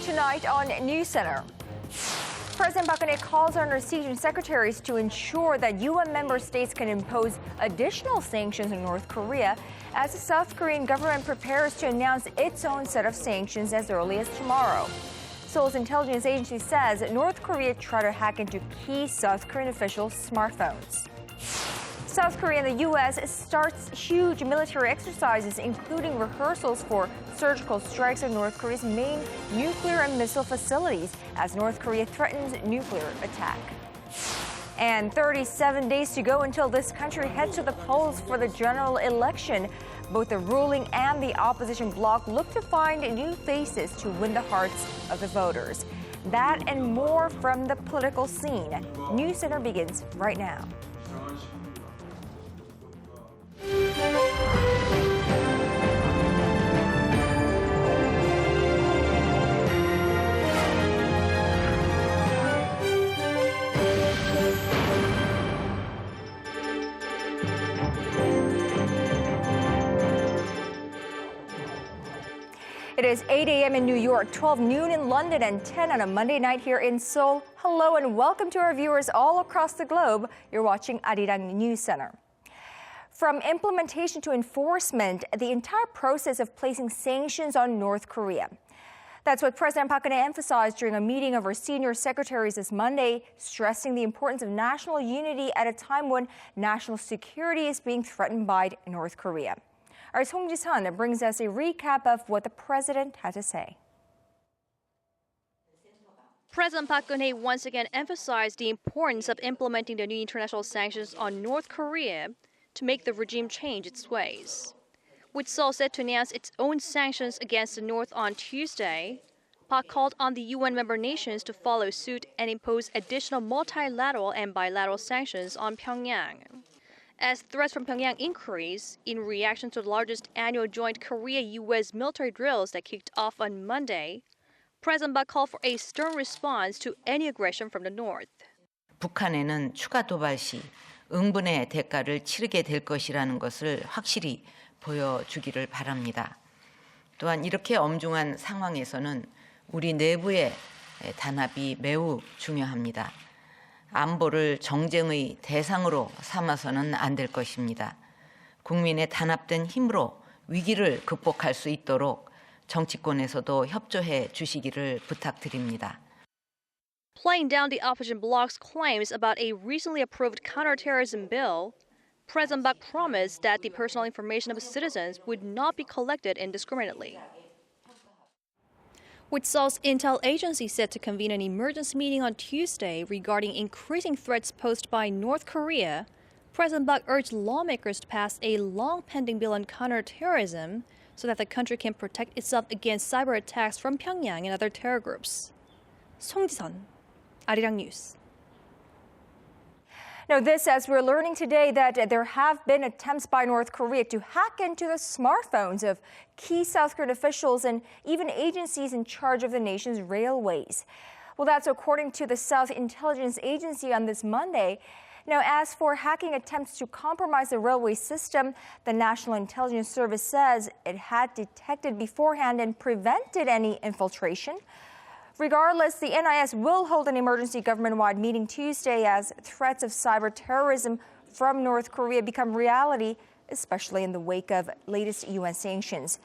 tonight on NewsCenter. President Park Geun-hye calls on region secretaries to ensure that UN member states can impose additional sanctions on North Korea as the South Korean government prepares to announce its own set of sanctions as early as tomorrow. Seoul's intelligence agency says North Korea tried to hack into key South Korean officials' smartphones. South Korea and the U.S. starts huge military exercises, including rehearsals for surgical strikes on North Korea's main nuclear and missile facilities as North Korea threatens nuclear attack. And 37 days to go until this country heads to the polls for the general election. Both the ruling and the opposition bloc look to find new faces to win the hearts of the voters. That and more from the political scene. NewsCenter begins right now. It is 8 a.m. in New York, 12 noon in London, and 10 on a Monday night here in Seoul. Hello and welcome to our viewers all across the globe. You're watching Arirang News Center. From implementation to enforcement, the entire process of placing sanctions on North Korea. That's what President Park Geun-hye emphasized during a meeting of our senior secretaries this Monday, stressing the importance of national unity at a time when national security is being threatened by North Korea. Our Song Ji-sun brings us a recap of what the president had to say. President Park Geun-hye once again emphasized the importance of implementing the new international sanctions on North Korea to make the regime change its ways. With Seoul set to announce its own sanctions against the North on Tuesday, Park called on the UN member nations to follow suit and impose additional multilateral and bilateral sanctions on Pyongyang. As threats from Pyongyang increase in reaction to the largest annual joint Korea-US military drills that kicked off on Monday, President Park called for a stern response to any aggression from the North. 북한에는 추가 도발 시 응분의 대가를 치르게 될 것이라는 것을 확실히 보여주기를 바랍니다. 또한 이렇게 엄중한 상황에서는 우리 내부의 단합이 매우 중요합니다. 안보를 정쟁의 대상으로 삼아서는 안 될 것입니다. 국민의 단합된 힘으로 위기를 극복할 수 있도록 정치권에서도 협조해 주시기를 부탁드립니다. Playing down the opposition bloc's claims about a recently approved counterterrorism bill, President Park promised that the personal information of citizens would not be collected indiscriminately. With Seoul's intel agency set to convene an emergency meeting on Tuesday regarding increasing threats posed by North Korea, President Park urged lawmakers to pass a long-pending bill on counterterrorism so that the country can protect itself against cyber attacks from Pyongyang and other terror groups. Song Ji-sun, Arirang News. Now this, as we're learning today that there have been attempts by North Korea to hack into the smartphones of key South Korean officials and even agencies in charge of the nation's railways. Well, that's according to the South Intelligence Agency on this Monday. Now, as for hacking attempts to compromise the railway system, the National Intelligence Service says it had detected beforehand and prevented any infiltration. Regardless, the NIS will hold an emergency government-wide meeting Tuesday as threats of cyber terrorism from North Korea become reality, especially in the wake of latest UN sanctions.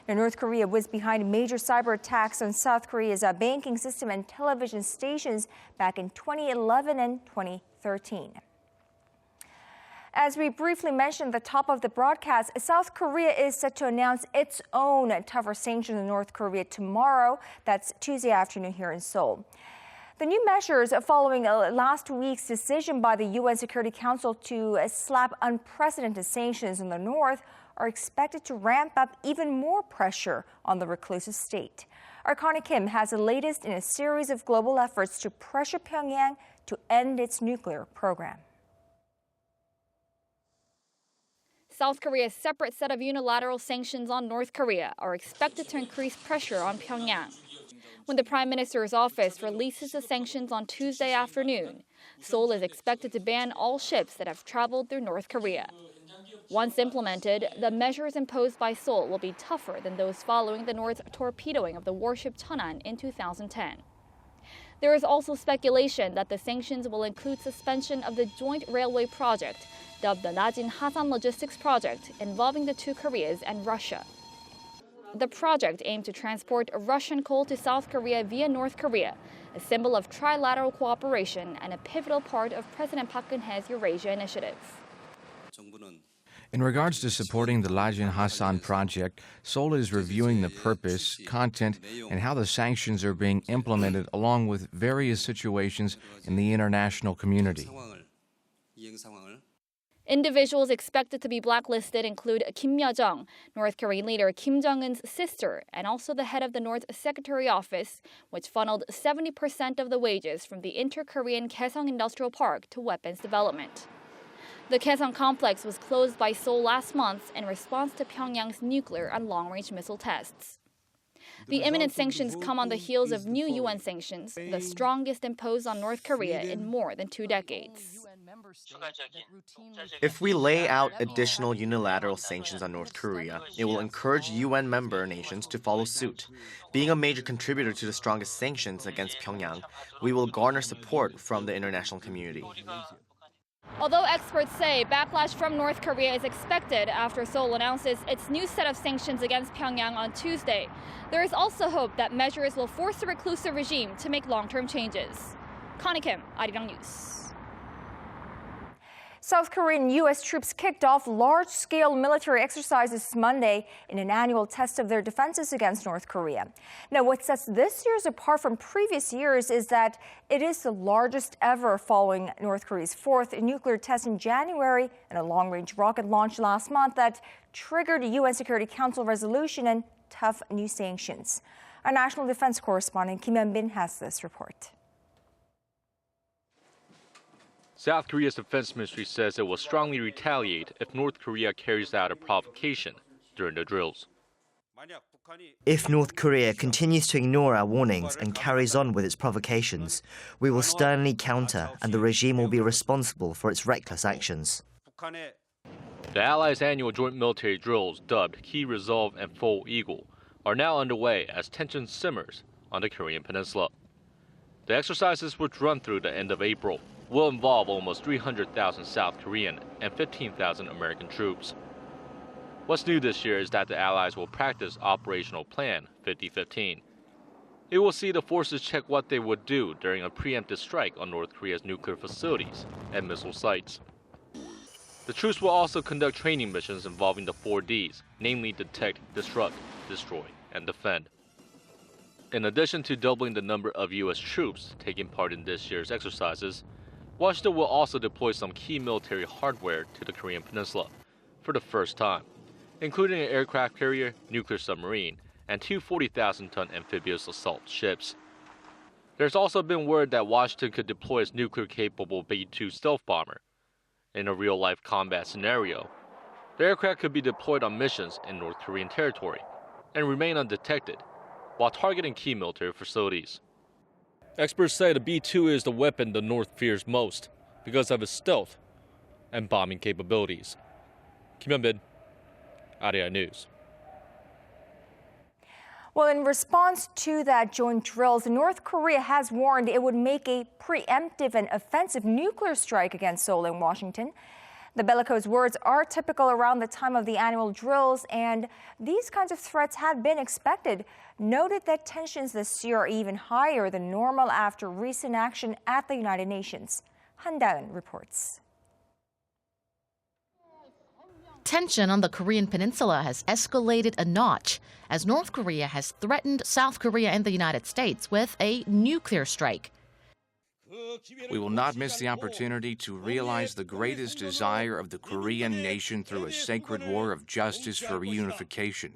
Now, North Korea was behind major cyber attacks on South Korea's banking system and television stations back in 2011 and 2013. As we briefly mentioned at the top of the broadcast, South Korea is set to announce its own tougher sanctions on North Korea tomorrow. That's Tuesday afternoon here in Seoul. The new measures following last week's decision by the UN Security Council to slap unprecedented sanctions on the North are expected to ramp up even more pressure on the reclusive state. Our Connie Kim has the latest in a series of global efforts to pressure Pyongyang to end its nuclear program. South Korea's separate set of unilateral sanctions on North Korea are expected to increase pressure on Pyongyang. When the Prime Minister's office releases the sanctions on Tuesday afternoon, Seoul is expected to ban all ships that have traveled through North Korea. Once implemented, the measures imposed by Seoul will be tougher than those following the North's torpedoing of the warship Cheonan in 2010. There is also speculation that the sanctions will include suspension of the joint railway project, dubbed the Najin-Hasan Logistics Project, involving the two Koreas and Russia. The project aimed to transport Russian coal to South Korea via North Korea, a symbol of trilateral cooperation and a pivotal part of President Park Geun-hye's Eurasia Initiative. In regards to supporting the Najin-Hasan project, Seoul is reviewing the purpose, content, and how the sanctions are being implemented along with various situations in the international community. Individuals expected to be blacklisted include Kim Yo-jong, North Korean leader Kim Jong-un's sister, and also the head of the North Secretary Office, which funneled 70% of the wages from the inter-Korean Kaesong Industrial Park to weapons development. The Kaesong complex was closed by Seoul last month in response to Pyongyang's nuclear and long-range missile tests. The imminent sanctions come on the heels of new UN sanctions, the strongest imposed on North Korea in more than 2 decades. If we lay out additional unilateral sanctions on North Korea, it will encourage UN member nations to follow suit. Being a major contributor to the strongest sanctions against Pyongyang, we will garner support from the international community. Although experts say backlash from North Korea is expected after Seoul announces its new set of sanctions against Pyongyang on Tuesday, there is also hope that measures will force the reclusive regime to make long-term changes. Connie Kim, Arirang News. South Korean U.S. troops kicked off large-scale military exercises Monday in an annual test of their defenses against North Korea. Now, what sets this year's apart from previous years is that it is the largest ever following North Korea's fourth nuclear test in January and a long-range rocket launch last month that triggered a UN Security Council resolution and tough new sanctions. Our national defense correspondent Kim Hyun-bin has this report. South Korea's defense ministry says it will strongly retaliate if North Korea carries out a provocation during the drills. If North Korea continues to ignore our warnings and carries on with its provocations, we will sternly counter and the regime will be responsible for its reckless actions. The Allies' annual joint military drills, dubbed Key Resolve and Full Eagle, are now underway as tension simmers on the Korean peninsula. The exercises, which run through the end of April, will involve almost 300,000 South Korean and 15,000 American troops. What's new this year is that the Allies will practice Operational Plan 5015. It will see the forces check what they would do during a preemptive strike on North Korea's nuclear facilities and missile sites. The troops will also conduct training missions involving the 4 Ds, namely detect, disrupt, destroy, and defend. In addition to doubling the number of U.S. troops taking part in this year's exercises, Washington will also deploy some key military hardware to the Korean peninsula for the first time, including an aircraft carrier, nuclear submarine, and 2 40,000-ton amphibious assault ships. There's also been word that Washington could deploy its nuclear-capable B-2 stealth bomber. In a real-life combat scenario, the aircraft could be deployed on missions in North Korean territory and remain undetected while targeting key military facilities. Experts say the B-2 is the weapon the North fears most because of its stealth and bombing capabilities. Kim Hyun-bin, Arirang News. Well, in response to that joint drills, North Korea has warned it would make a preemptive and offensive nuclear strike against Seoul and Washington. The bellicose words are typical around the time of the annual drills, and these kinds of threats had been expected. Noted that tensions this year are even higher than normal after recent action at the United Nations. Han Da-eun reports. Tension on the Korean peninsula has escalated a notch as North Korea has threatened South Korea and the United States with a nuclear strike. We will not miss the opportunity to realize the greatest desire of the Korean nation through a sacred war of justice for reunification.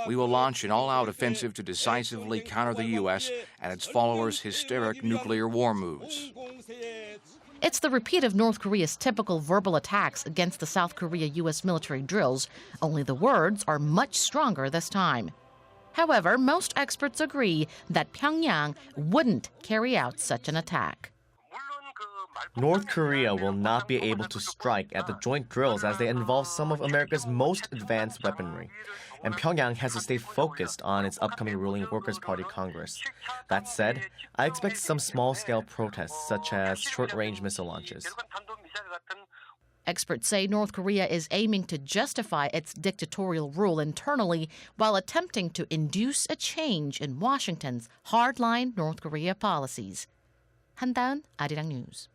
We will launch an all-out offensive to decisively counter the U.S. and its followers' hysteric nuclear war moves. It's the repeat of North Korea's typical verbal attacks against the South Korea-U.S. military drills, only the words are much stronger this time. However, most experts agree that Pyongyang wouldn't carry out such an attack. North Korea will not be able to strike at the joint drills as they involve some of America's most advanced weaponry. And Pyongyang has to stay focused on its upcoming ruling Workers' Party Congress. That said, I expect some small-scale protests, such as short-range missile launches. Experts say North Korea is aiming to justify its dictatorial rule internally while attempting to induce a change in Washington's hardline North Korea policies. 한다은, Arirang News.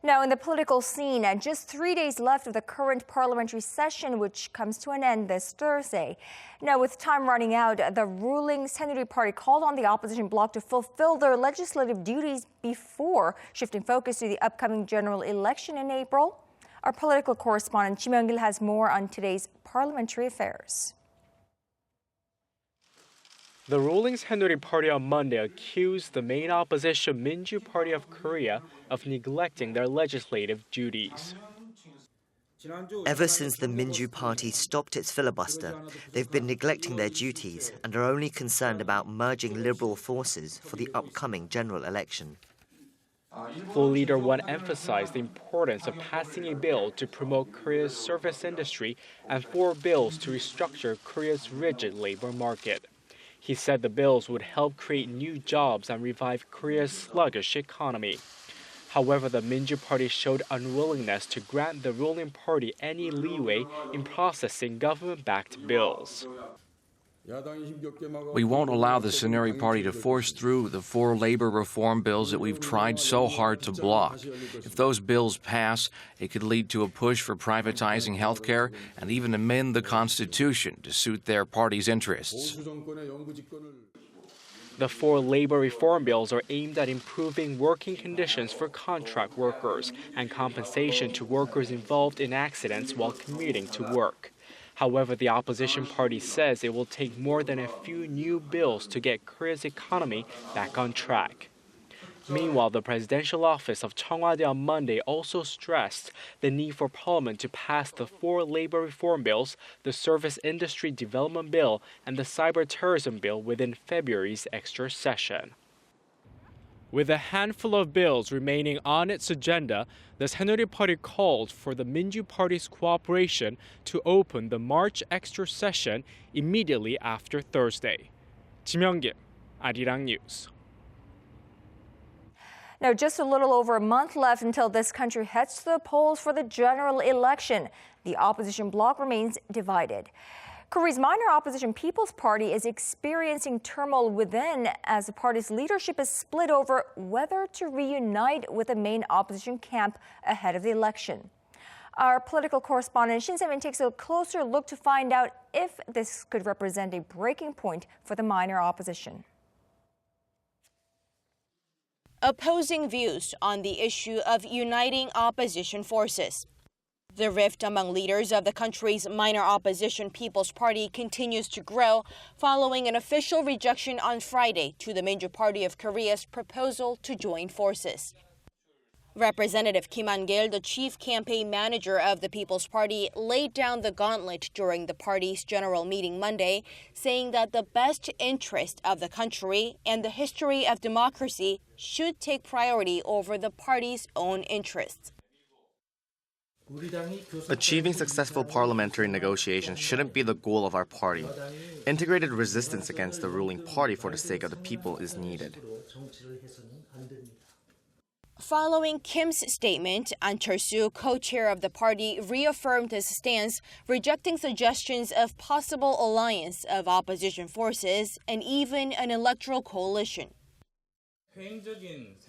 Now, in the political scene, just 3 days left of the current parliamentary session, which comes to an end this Thursday. Now, with time running out, the ruling Unity Party called on the opposition bloc to fulfill their legislative duties before shifting focus to the upcoming general election in April. Our political correspondent Kim Young-gil has more on today's parliamentary affairs. The ruling Unity Party on Monday accused the main opposition Minju Party of Korea of neglecting their legislative duties. Ever since the Minju Party stopped its filibuster, they've been neglecting their duties and are only concerned about merging liberal forces for the upcoming general election. Full Leader Won emphasized the importance of passing a bill to promote Korea's service industry and 4 bills to restructure Korea's rigid labor market. He said the bills would help create new jobs and revive Korea's sluggish economy. However, the Minju Party showed unwillingness to grant the ruling party any leeway in processing government-backed bills. We won't allow the Unity Party to force through the 4 labor reform bills that we've tried so hard to block. If those bills pass, it could lead to a push for privatizing health care and even amend the Constitution to suit their party's interests. The 4 labor reform bills are aimed at improving working conditions for contract workers and compensation to workers involved in accidents while commuting to work. However, the opposition party says it will take more than a few new bills to get Korea's economy back on track. Meanwhile, the presidential office of Cheongwade on Monday also stressed the need for Parliament to pass the 4 labor reform bills, the Service Industry Development Bill, and the Cyber Terrorism Bill within February's extra session. With a handful of bills remaining on its agenda, the Unity Party called for the Minju Party's cooperation to open the March extra session immediately after Thursday. Kim Young-gil, Arirang News. Now, just a little over a month left until this country heads to the polls for the general election. The opposition bloc remains divided. Korea's minor opposition People's Party is experiencing turmoil within as the party's leadership is split over whether to reunite with the main opposition camp ahead of the election. Our political correspondent Shin Dongbins takes a closer look to find out if this could represent a breaking point for the minor opposition. Opposing views on the issue of uniting opposition forces. The rift among leaders of the country's minor opposition People's Party continues to grow following an official rejection on Friday to the Minju Party of Korea's proposal to join forces. Representative Kim Han-gil, the chief campaign manager of the People's Party, laid down the gauntlet during the party's general meeting Monday, saying that the best interest of the country and the history of democracy should take priority over the party's own interests. Achieving successful parliamentary negotiations shouldn't be the goal of our party. Integrated resistance against the ruling party for the sake of the people is needed. Following Kim's statement, An Chol-soo, co-chair of the party, reaffirmed his stance, rejecting suggestions of possible alliance of opposition forces and even an electoral coalition.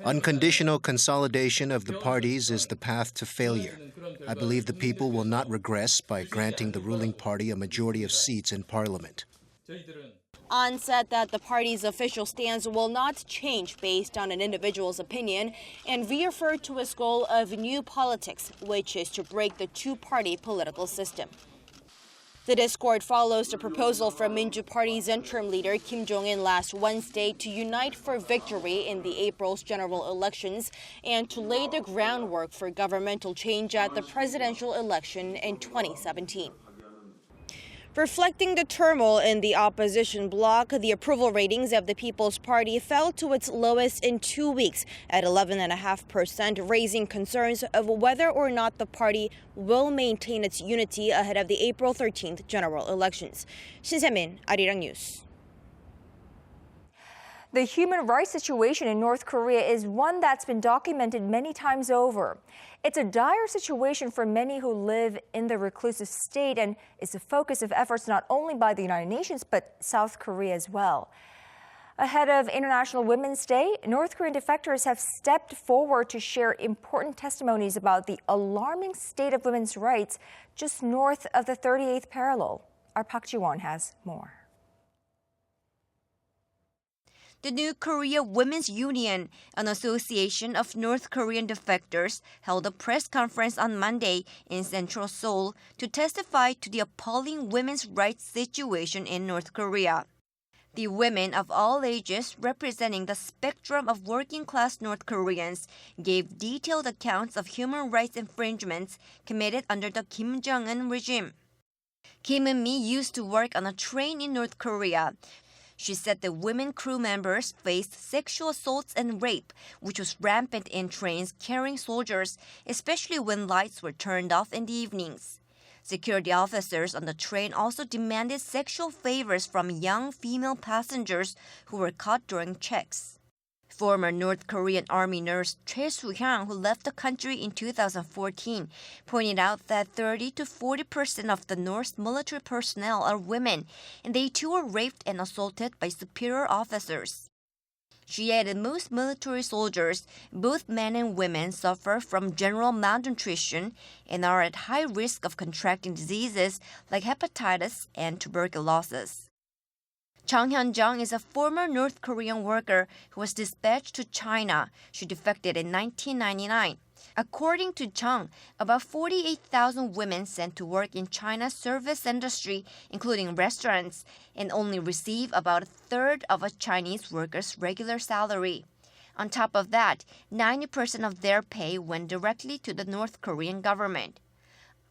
Unconditional consolidation of the parties is the path to failure. I believe the people will not regress by granting the ruling party a majority of seats in parliament. An said that the party's official stance will not change based on an individual's opinion and referred to his goal of new politics, which is to break the two-party political system. The discord follows the proposal from Minju Party's interim leader Kim Jong-un last Wednesday to unite for victory in the April's general elections and to lay the groundwork for governmental change at the presidential election in 2017. Reflecting the turmoil in the opposition bloc, the approval ratings of the People's Party fell to its lowest in 2 weeks at 11.5%, raising concerns of whether or not the party will maintain its unity ahead of the April 13th general elections. Shin Dongbins, Arirang News. The human rights situation in North Korea is one that's been documented many times over. It's a dire situation for many who live in the reclusive state and is the focus of efforts not only by the United Nations but South Korea as well. Ahead of International Women's Day, North Korean defectors have stepped forward to share important testimonies about the alarming state of women's rights just north of the 38th parallel. Our Park Ji-won has more. The New Korea Women's Union, an association of North Korean defectors, held a press conference on Monday in central Seoul to testify to the appalling women's rights situation in North Korea. The women of all ages representing the spectrum of working-class North Koreans gave detailed accounts of human rights infringements committed under the Kim Jong-un regime. Kim Un-mi used to work on a train in North Korea. She said the women crew members faced sexual assaults and rape, which was rampant in trains carrying soldiers, especially when lights were turned off in the evenings. Security officers on the train also demanded sexual favors from young female passengers who were caught during checks. Former North Korean Army nurse Choi Soo-hyang, who left the country in 2014, pointed out that 30 to 40% of the North's military personnel are women, and they too are raped and assaulted by superior officers. She added most military soldiers, both men and women, suffer from general malnutrition and are at high risk of contracting diseases like hepatitis and tuberculosis. Chung Hyun-jung is a former North Korean worker who was dispatched to China. She defected in 1999. According to Chung, about 48,000 women sent to work in China's service industry, including restaurants, and only receive about a third of a Chinese worker's regular salary. On top of that, 90% of their pay went directly to the North Korean government.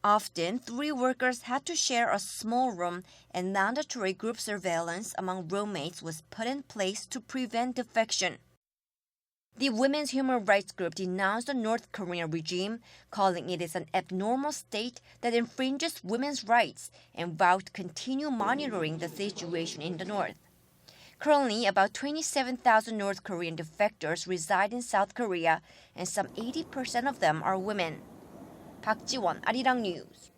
Often, 3 workers had to share a small room, and mandatory group surveillance among roommates was put in place to prevent defection. The Women's Human Rights Group denounced the North Korean regime, calling it an abnormal state that infringes women's rights, and vowed to continue monitoring the situation in the North. Currently, about 27,000 North Korean defectors reside in South Korea, and some 80% of them are women. Park Ji-won, Arirang News.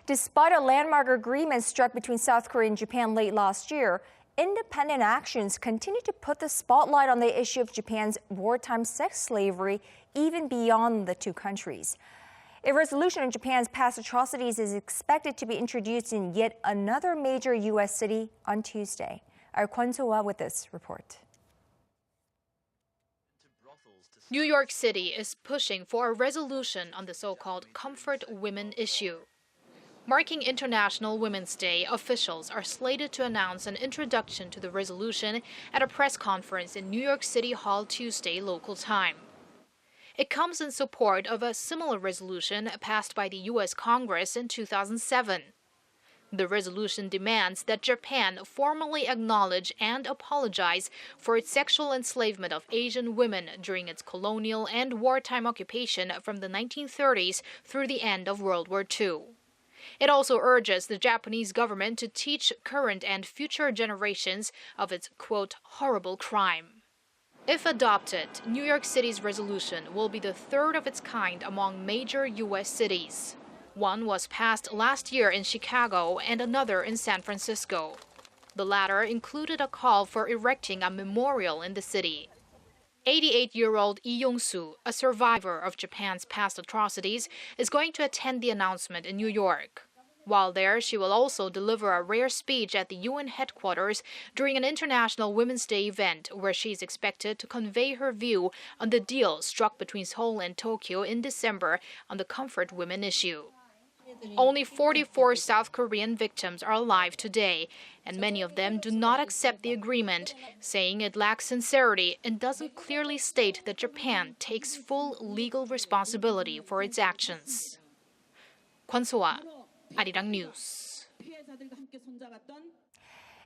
Despite a landmark agreement struck between South Korea and Japan late last year, independent actions continue to put the spotlight on the issue of Japan's wartime sex slavery even beyond the two countries. A resolution on Japan's past atrocities is expected to be introduced in yet another major U.S. city on Tuesday. Our Kwon So-hwa with this report. New York City is pushing for a resolution on the so-called comfort women issue. Marking International Women's Day, officials are slated to announce an introduction to the resolution at a press conference in New York City Hall Tuesday local time. It comes in support of a similar resolution passed by the U.S. Congress in 2007. The resolution demands that Japan formally acknowledge and apologize for its sexual enslavement of Asian women during its colonial and wartime occupation from the 1930s through the end of World War II. It also urges the Japanese government to teach current and future generations of its, quote, horrible crime. If adopted, New York City's resolution will be the third of its kind among major U.S. cities. One was passed last year in Chicago and another in San Francisco. The latter included a call for erecting a memorial in the city. 88-year-old Lee Yong-soo, a survivor of Japan's past atrocities, is going to attend the announcement in New York. While there, she will also deliver a rare speech at the UN headquarters during an International Women's Day event where she is expected to convey her view on the deal struck between Seoul and Tokyo in December on the comfort women issue. Only 44 South Korean victims are alive today, and many of them do not accept the agreement, saying it lacks sincerity and doesn't clearly state that Japan takes full legal responsibility for its actions. Kwon So-ah, Arirang News.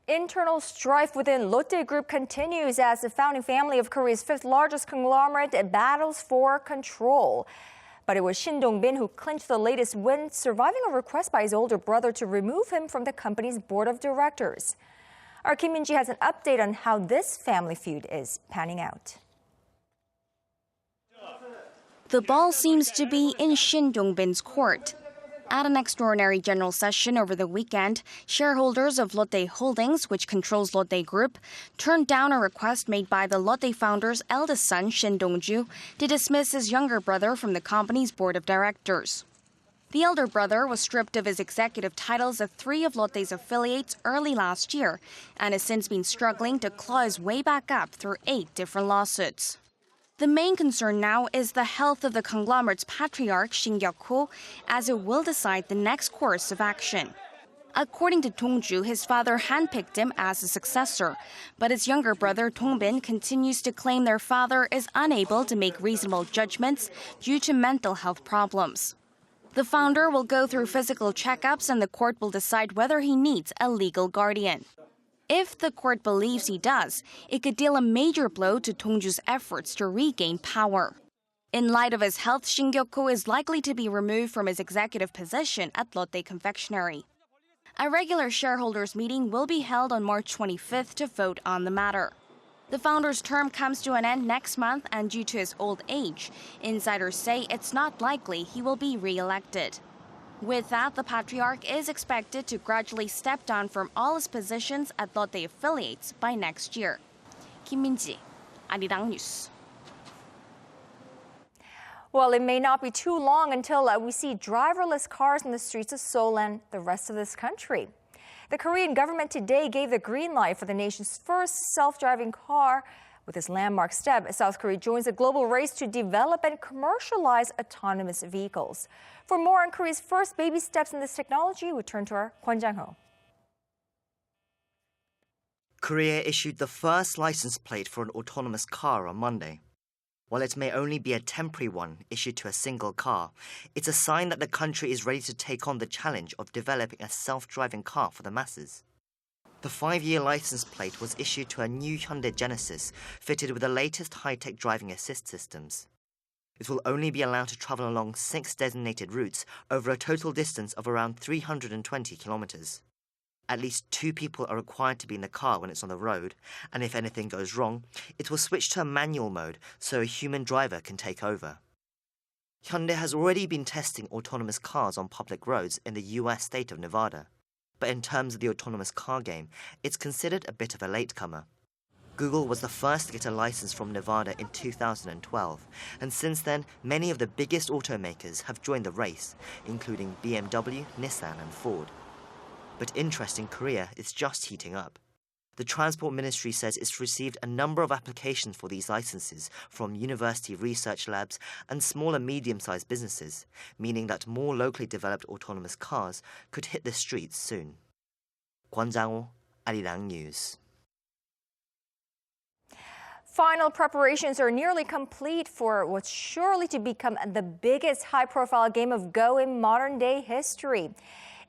Internal strife within Lotte Group continues as the founding family of Korea's fifth largest conglomerate battles for control. But it was Shin Dongbin who clinched the latest win, surviving a request by his older brother to remove him from the company's board of directors. Our Kim Min-ji has an update on how this family feud is panning out. The ball seems to be in Shin Dongbin's court. At an extraordinary general session over the weekend, shareholders of Lotte Holdings, which controls Lotte Group, turned down a request made by the Lotte founder's eldest son, Shin Dong-ju, to dismiss his younger brother from the company's board of directors. The elder brother was stripped of his executive titles at 3 of Lotte's affiliates early last year and has since been struggling to claw his way back up through 8 different lawsuits. The main concern now is the health of the conglomerate's patriarch, Shin Gyuk-ho, as it will decide the next course of action. According to Dong-ju, his father handpicked him as a successor, but his younger brother, Dongbin, continues to claim their father is unable to make reasonable judgments due to mental health problems. The founder will go through physical checkups and the court will decide whether he needs a legal guardian. If the court believes he does, it could deal a major blow to Dong-ju's efforts to regain power. In light of his health, Shin Gyuk-ho is likely to be removed from his executive position at Lotte Confectionery. A regular shareholders meeting will be held on March 25th to vote on the matter. The founder's term comes to an end next month, and due to his old age, insiders say it's not likely he will be re-elected. With that, the patriarch is expected to gradually step down from all his positions at Lotte affiliates by next year. Kim Min-ji, Arirang News. Well, it may not be too long until we see driverless cars in the streets of Seoul and the rest of this country. The Korean government today gave the green light for the nation's first self-driving car. With this landmark step, South Korea joins a global race to develop and commercialize autonomous vehicles. For more on Korea's first baby steps in this technology, we turn to our Kwon Jang-ho. Korea issued the first license plate for an autonomous car on Monday. While it may only be a temporary one issued to a single car, it's a sign that the country is ready to take on the challenge of developing a self-driving car for the masses. The 5-year license plate was issued to a new Hyundai Genesis fitted with the latest high-tech driving assist systems. It will only be allowed to travel along 6 designated routes over a total distance of around 320 kilometers. At least 2 people are required to be in the car when it's on the road, and if anything goes wrong, it will switch to a manual mode so a human driver can take over. Hyundai has already been testing autonomous cars on public roads in the US state of Nevada. But in terms of the autonomous car game, it's considered a bit of a latecomer. Google was the first to get a license from Nevada in 2012, and since then, many of the biggest automakers have joined the race, including BMW, Nissan and Ford. But interest in Korea is just heating up. The Transport Ministry says it's received a number of applications for these licenses from university research labs and small and medium-sized businesses, meaning that more locally developed autonomous cars could hit the streets soon. Kwon Jang-ho, Arirang News. Final preparations are nearly complete for what's surely to become the biggest high-profile game of Go in modern-day history.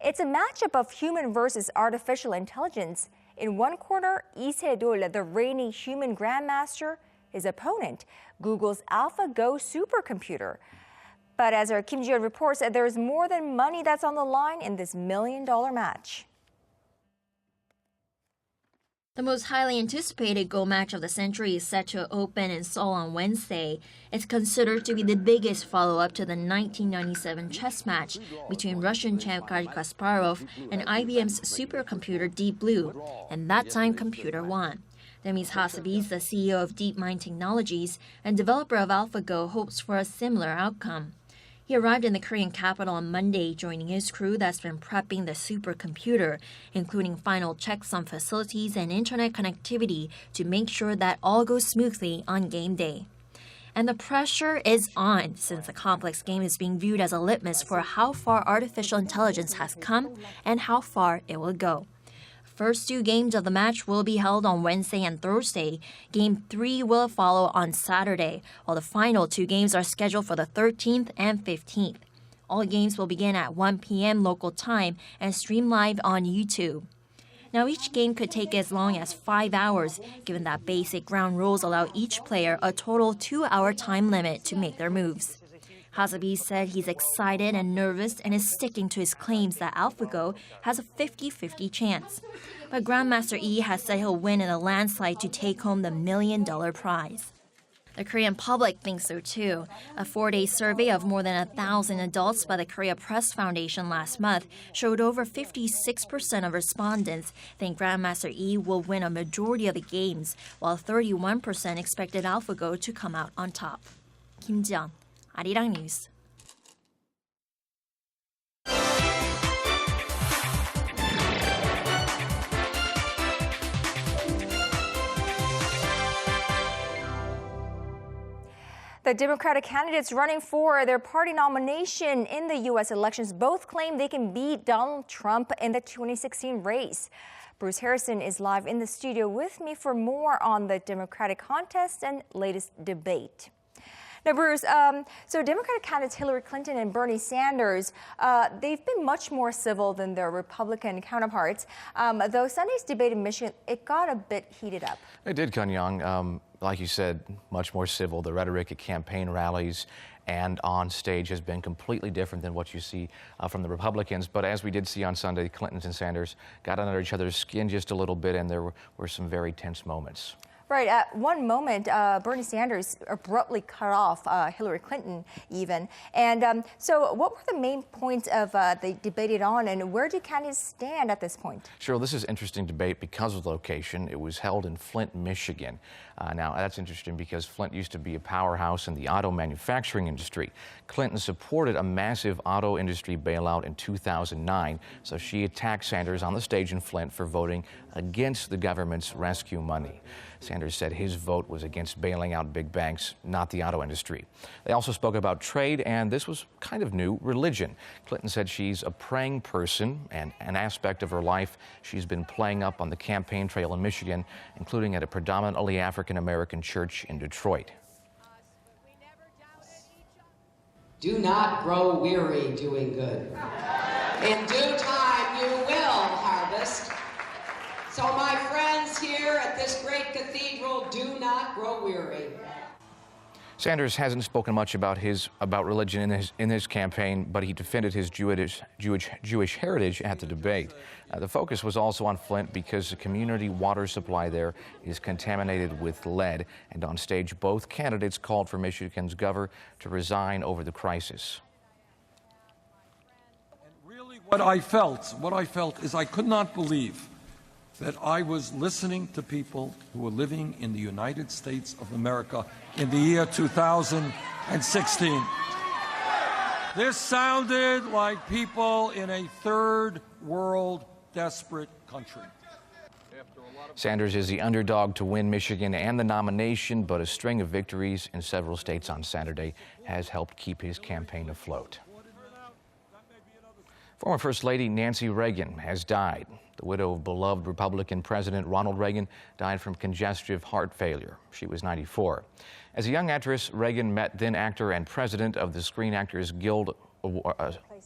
It's a matchup of human versus artificial intelligence. In one corner, Lee Se-dol, the reigning human grandmaster, his opponent, Google's AlphaGO supercomputer. But as our Kim Ji-yeon reports, there's more than money that's on the line in this $1 million match. The most highly anticipated Go match of the century is set to open in Seoul on Wednesday. It's considered to be the biggest follow-up to the 1997 chess match between Russian champ Garry Kasparov and IBM's supercomputer Deep Blue, and that time computer won. Demis Hassabis, the CEO of DeepMind Technologies and developer of AlphaGo, hopes for a similar outcome. He arrived in the Korean capital on Monday, joining his crew that's been prepping the supercomputer, including final checks on facilities and internet connectivity to make sure that all goes smoothly on game day. And the pressure is on, since the complex game is being viewed as a litmus for how far artificial intelligence has come and how far it will go. First two games of the match will be held on Wednesday and Thursday. Game 3 will follow on Saturday, while the final two games are scheduled for the 13th and 15th. All games will begin at 1 p.m. local time and stream live on YouTube. Now, each game could take as long as 5 hours, given that basic ground rules allow each player a total 2-hour time limit to make their moves. Hasabi said he's excited and nervous and is sticking to his claims that AlphaGO has a 50-50 chance. But Grandmaster Yi has said he'll win in a landslide to take home the $1 million prize. The Korean public thinks so too. A 4-day survey of more than 1,000 adults by the Korea Press Foundation last month showed over 56% of respondents think Grandmaster Yi will win a majority of the games, while 31% expected AlphaGO to come out on top. Kim Ji-yeon, Arirang News. The Democratic candidates running for their party nomination in the U.S. elections both claim they can beat Donald Trump in the 2016 race. Bruce Harrison is live in the studio with me for more on the Democratic contest and latest debate. Now, Bruce, so Democratic candidates Hillary Clinton and Bernie Sanders, they've been much more civil than their Republican counterparts. Though Sunday's debate in Michigan, it got a bit heated up. It did, Kanyang. Like you said, much more civil. The rhetoric at campaign rallies and on stage has been completely different than what you see from the Republicans. But as we did see on Sunday, Clinton and Sanders got under each other's skin just a little bit, and there were some very tense moments. Right. At one moment, Bernie Sanders abruptly cut off Hillary Clinton even. And so what were the main points of they debated on, and where do candidates stand at this point? Sure. This is an interesting debate because of location. It was held in Flint, Michigan. Now, that's interesting because Flint used to be a powerhouse in the auto manufacturing industry. Clinton supported a massive auto industry bailout in 2009, so she attacked Sanders on the stage in Flint for voting against the government's rescue money. Sanders said his vote was against bailing out big banks, not the auto industry. They also spoke about trade, and this was kind of new, religion. Clinton said she's a praying person, and an aspect of her life she's been playing up on the campaign trail in Michigan, including at a predominantly African-American church in Detroit. Do not grow weary doing good. In due time, you will harvest. So my friends here at this great cathedral, do not grow weary. Sanders hasn't spoken much about religion in his campaign, but he defended his Jewish heritage at the debate. The focus was also on Flint because the community water supply there is contaminated with lead, and on stage both candidates called for Michigan's governor to resign over the crisis. Really, what I felt is I could not believe that I was listening to people who were living in the United States of America in the year 2016. This sounded like people in a third world desperate country. Sanders is the underdog to win Michigan and the nomination, but a string of victories in several states on Saturday has helped keep his campaign afloat. Former First Lady Nancy Reagan has died. The widow of beloved Republican President Ronald Reagan died from congestive heart failure. She was 94. As a young actress, Reagan met then actor and president of the Screen Actors Guild,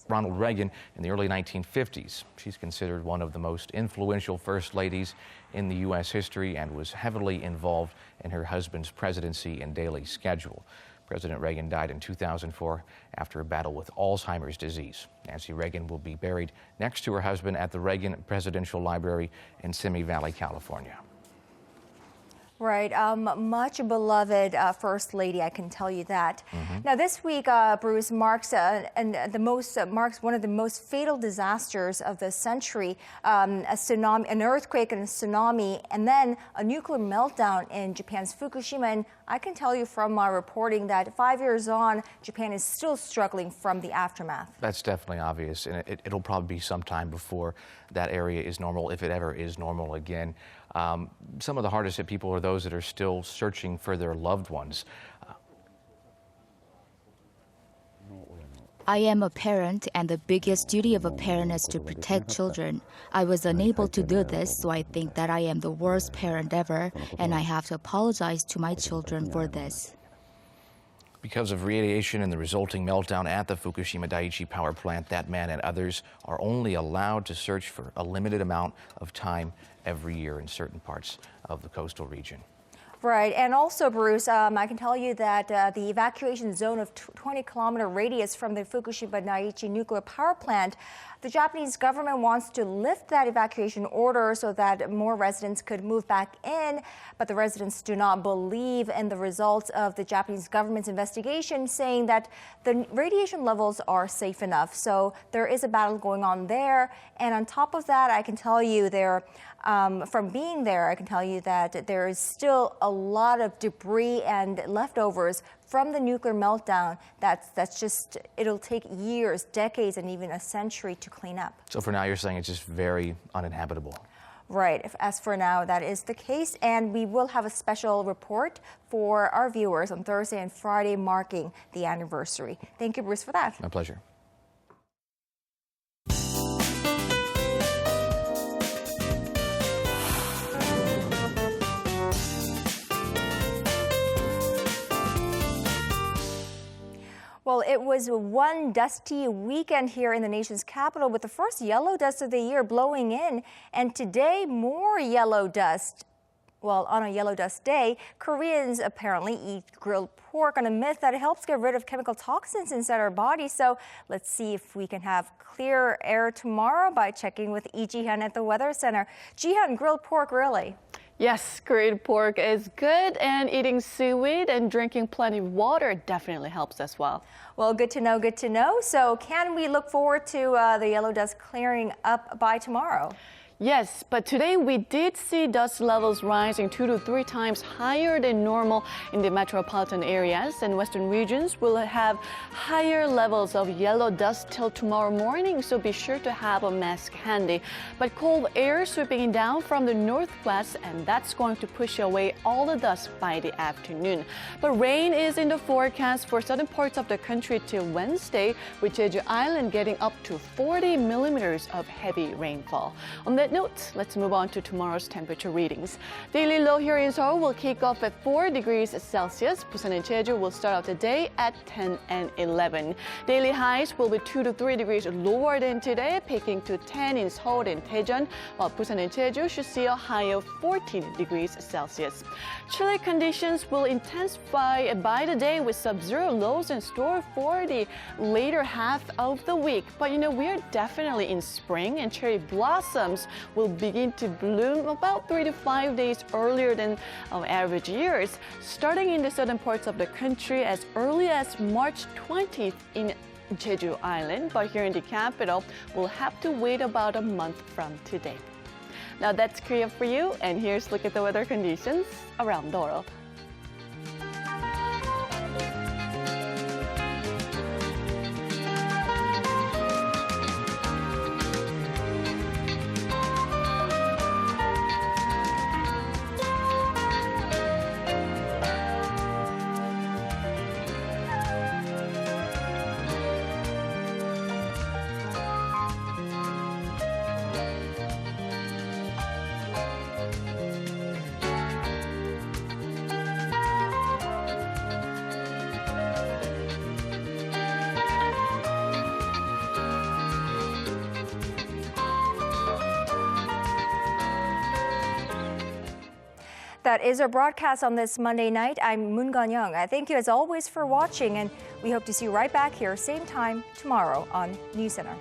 Ronald Reagan, in the early 1950s. She's considered one of the most influential first ladies in the U.S. history and was heavily involved in her husband's presidency and daily schedule. President Reagan died in 2004 after a battle with Alzheimer's disease. Nancy Reagan will be buried next to her husband at the Reagan Presidential Library in Simi Valley, California. Right, much beloved First Lady, I can tell you that. Now, this week, Bruce, marks one of the most fatal disasters of the century: a tsunami, an earthquake, and a tsunami, and then a nuclear meltdown in Japan's Fukushima. And I can tell you from my reporting that 5 years on, Japan is still struggling from the aftermath. That's definitely obvious, and it'll probably be some time before that area is normal, if it ever is normal again. Some of the hardest hit people are those that are still searching for their loved ones. I am a parent, and the biggest duty of a parent is to protect children. I was unable to do this, so I think that I am the worst parent ever, and I have to apologize to my children for this. Because of radiation and the resulting meltdown at the Fukushima Daiichi power plant, that man and others are only allowed to search for a limited amount of time every year in certain parts of the coastal region. Right, and also, Bruce, I can tell you that the evacuation zone of 20-kilometer radius from the Fukushima Daiichi nuclear power plant, the Japanese government wants to lift that evacuation order so that more residents could move back in, but the residents do not believe in the results of the Japanese government's investigation, saying that the radiation levels are safe enough. So there is a battle going on there, and on top of that, I can tell you from being there, I can tell you that there is still a lot of debris and leftovers from the nuclear meltdown. That's just, it'll take years, decades, and even a century to clean up. So for now, you're saying it's just very uninhabitable. Right. As for now, that is the case. And we will have a special report for our viewers on Thursday and Friday marking the anniversary. Thank you, Bruce, for that. My pleasure. Well, it was one dusty weekend here in the nation's capital with the first yellow dust of the year blowing in. And today, more yellow dust. Well, on a yellow dust day, Koreans apparently eat grilled pork on a myth that it helps get rid of chemical toxins inside our bodies. So let's see if we can have clear air tomorrow by checking with Lee Ji-hyun at the Weather Center. Ji-hyun, grilled pork, really? Yes, grilled pork is good, and eating seaweed and drinking plenty of water definitely helps as well. Well, good to know, good to know. So can we look forward to the yellow dust clearing up by tomorrow? Yes, but today we did see dust levels rising 2 to 3 times higher than normal in the metropolitan areas, and western regions will have higher levels of yellow dust till tomorrow morning, so be sure to have a mask handy. But cold air sweeping down from the northwest, and that's going to push away all the dust by the afternoon. But rain is in the forecast for southern parts of the country till Wednesday, with Jeju Island getting up to 40 millimeters of heavy rainfall. On that note, let's move on to tomorrow's temperature readings. Daily low here in Seoul will kick off at 4 degrees Celsius. Busan and Jeju will start out the day at 10 and 11. Daily highs will be 2 to 3 degrees lower than today, peaking to 10 in Seoul and Daejeon, while Busan and Jeju should see a high of 14 degrees Celsius. Chilly conditions will intensify by the day with sub-zero lows in store for the later half of the week. But we are definitely in spring, and cherry blossoms will begin to bloom about 3 to 5 days earlier than average years, starting in the southern parts of the country as early as March 20th in Jeju Island. But here in the capital, we'll have to wait about a month from today. Now that's Korea for you, and here's a look at the weather conditions around the world. That is our broadcast on this Monday night. I'm Moon Gan-young. I thank you as always for watching, and we hope to see you right back here same time tomorrow on NewsCenter.